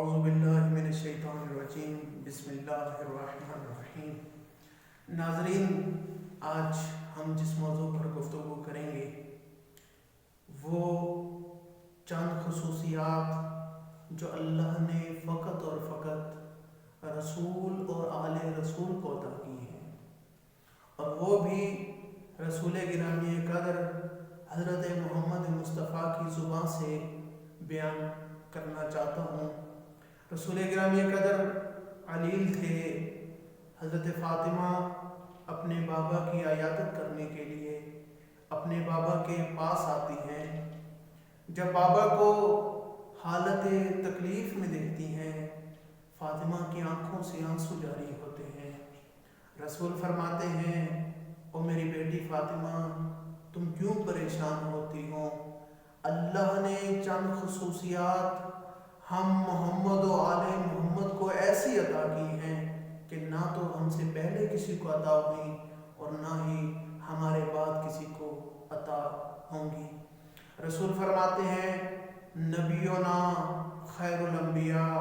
اعوذ باللہ من الشیطان الرجیم بسم اللہ الرحمن الرحیم۔ ناظرین، آج ہم جس موضوع پر گفتگو کریں گے وہ چند خصوصیات جو اللہ نے فقط اور فقط رسول اور آل رسول کو عطا کی ہیں، اور وہ بھی رسول گرامی قدر حضرت محمد مصطفیٰ کی زبان سے بیان کرنا چاہتا ہوں۔ رسول گرامی قدر علیل تھے۔ حضرت فاطمہ اپنے بابا کی عیادت کرنے کے لیے اپنے بابا کے پاس آتی ہیں۔ جب بابا کو حالت تکلیف میں دیکھتی ہیں، فاطمہ کی آنکھوں سے آنسو جاری ہوتے ہیں۔ رسول فرماتے ہیں، او میری بیٹی فاطمہ، تم کیوں پریشان ہوتی ہو؟ اللہ نے چند خصوصیات ہم محمد و آل محمد کو ایسی عطا کی ہیں کہ نہ تو ہم سے پہلے کسی کو عطا ہوئی اور نہ ہی ہمارے بعد کسی کو عطا ہوں گی۔ رسول فرماتے ہیں، نبینا خیر الانبیاء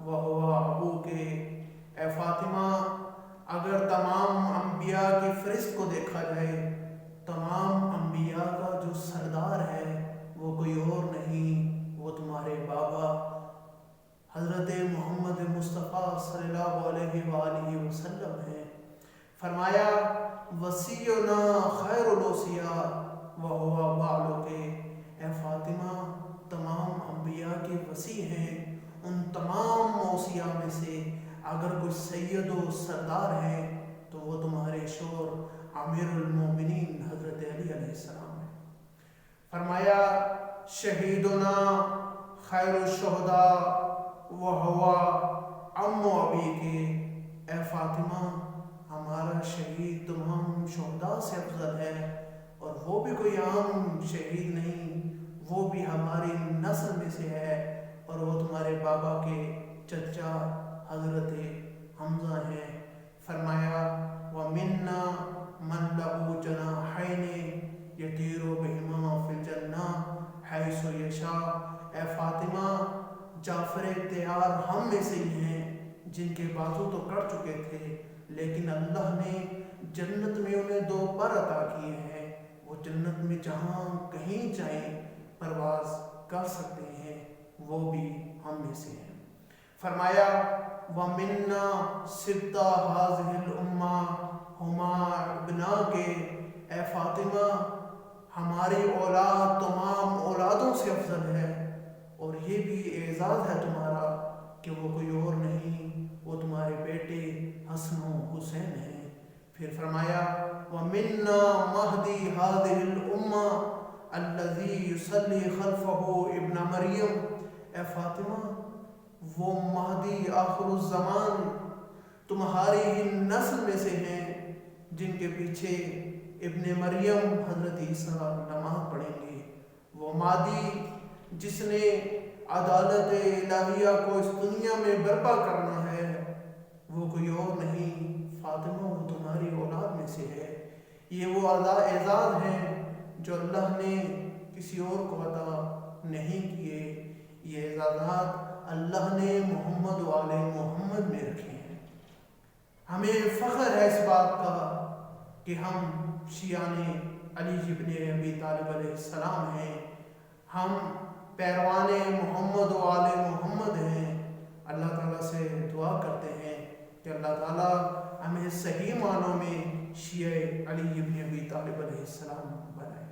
وہو ابوک، اے فاطمہ، اگر تمام انبیاء کی فہرست کو دیکھا جائے، تمام انبیاء کا جو سردار ہے وہ کوئی اور نہیں، وہ تمہارے بابا حضرت محمد مصطفیٰ صلی اللہ علیہ وآلہ وسلم ہیں۔ فرمایا، وصینا خیر الوصیاء وہو بعلک، اے فاطمہ، تمام انبیاء کے وصی ہیں، ان تمام اوصیاء میں سے اگر کوئی سید و سردار ہے تو وہ تمہارے شوہر امیر المومنین حضرت علی علیہ السلام ہے۔ فرمایا، شہیدنا خیر الشہداء وہو عم ابیک، اے فاطمہ، ہمارا شہید تمام شہداء سے افضل ہے، اور وہ بھی کوئی عام شہید نہیں، وہ بھی ہماری نسل میں سے ہے، اور وہ تمہارے بابا کے چچا حضرت حمزہ ہیں۔ فرمایا، وَمِنَّا مَن لَهُ جَنَاحَيْنِ يَطِيرُ بِهِمَا فِي الْجَنَّةِ حَيْثُ يَشَاءُ، اے فاطمہ، جعفر طیار ہم میں سے ہی ہیں جن کے بازو تو کٹ چکے تھے، لیکن اللہ نے جنت میں انہیں 2 پر عطا کیے ہیں، وہ جنت میں جہاں کہیں جائیں پرواز کر سکتے ہیں، وہ بھی ہم میں سے ہیں۔ فرمایا، وَمِنَّا سِبْطَ هَٰذِهِ الْأُمَّةِ هُمَا ابْنَاؤُکَ، اے فاطمہ، ہماری اولاد تمام اولادوں سے افضل ہے، اور یہ بھی اعزاز ہے تمہارا کہ وہ کوئی اور نہیں، وہ تمہارے بیٹے حسن و حسین ہیں۔ پھر فرمایا، وَمِنَّا مَهْدِي هَٰذِهِ الْأُمَّةِ الَّذِي يُصَلِّي خَلْفَهُ ابْنَ مریم، اے فاطمہ، وہ مہدی آخر الزمان تمہاری ہی نسل میں سے ہیں جن کے پیچھے ابن مریم حضرت عیسیٰ نماز پڑھیں گے۔ وہ مہدی جس نے عدالت الہیہ کو اس دنیا میں برپا کرنا ہے، وہ کوئی اور نہیں، فاطمہ وہ تمہاری اولاد میں سے ہے۔ یہ وہ اعزاز ہیں جو اللہ نے کسی اور کو عطا نہیں کیے، یہ اعزازات اللہ نے محمد و آل محمد میں رکھے ہیں۔ ہمیں فخر ہے اس بات کا کہ ہم شیعان علی ابن ابی طالب علیہ السلام ہیں، ہم پیروان محمد و آل محمد ہیں۔ اللہ تعالیٰ سے دعا کرتے ہیں کہ اللہ تعالیٰ ہمیں صحیح معنوں میں شیعہ علی ابن ابی طالب علیہ السلام بنائے۔